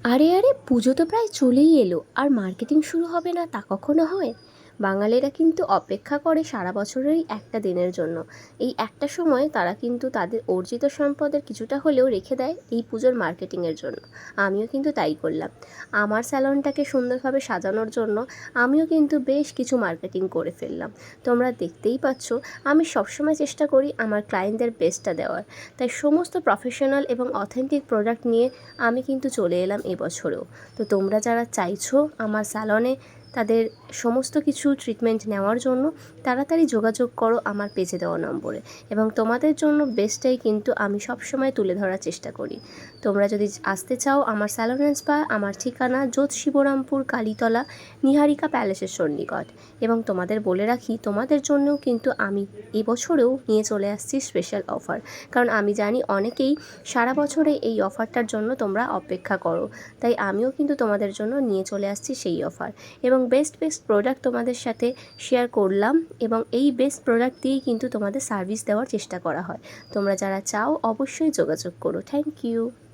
আরে আরে, পুজো তো প্রায় চলেই এলো, আর মার্কেটিং শুরু হবে না তা কখনো হয়? বাঙালিরা কিন্তু অপেক্ষা করে সারা বছরেরই একটা দিনের জন্য। এই একটা সময় তারা কিন্তু তাদের অর্জিত সম্পদের কিছুটা হলেও রেখে দেয় এই পুজোর মার্কেটিংয়ের জন্য। আমিও কিন্তু তাই করলাম। আমার স্যালনটাকে সুন্দরভাবে সাজানোর জন্য আমিও কিন্তু বেশ কিছু মার্কেটিং করে ফেললাম। তোমরা দেখতেই পাচ্ছ, আমি সবসময় চেষ্টা করি আমার ক্লায়েন্টদের বেস্টটা দেওয়ার। তাই সমস্ত প্রফেশনাল এবং অথেন্টিক প্রোডাক্ট নিয়ে আমি কিন্তু চলে এলাম এবছরেও। তো তোমরা যারা চাইছো আমার স্যালনে তাদের সমস্ত কিছু ট্রিটমেন্ট নেওয়ার জন্য, তাড়াতাড়ি যোগাযোগ করো আমার পেজে দেওয়া নম্বরে। এবং তোমাদের জন্য বেস্টটাই কিন্তু আমি সবসময় তুলে ধরার চেষ্টা করি। তোমরা যদি আসতে চাও আমার স্যালন অ্যান্ড স্পা, আমার ঠিকানা যোধ শিবরামপুর, কালীতলা, নিহারিকা প্যালেসের সন্নিকট। এবং তোমাদের বলে রাখি, তোমাদের জন্যও কিন্তু আমি এবছরেও নিয়ে চলে আসছি স্পেশাল অফার। কারণ আমি জানি অনেকেই সারা বছরে এই অফারটার জন্য তোমরা অপেক্ষা করো। তাই আমিও কিন্তু তোমাদের জন্য নিয়ে চলে আসছি সেই অফার। এবং বেস্ট বেস্ট প্রোডাক্ট তোমাদের সাথে শেয়ার করলাম, এবং এই বেস্ট প্রোডাক্ট দিয়েই কিন্তু তোমাদের সার্ভিস দেওয়ার চেষ্টা করা হয়। তোমরা যারা চাও অবশ্যই যোগাযোগ করো। Thank you.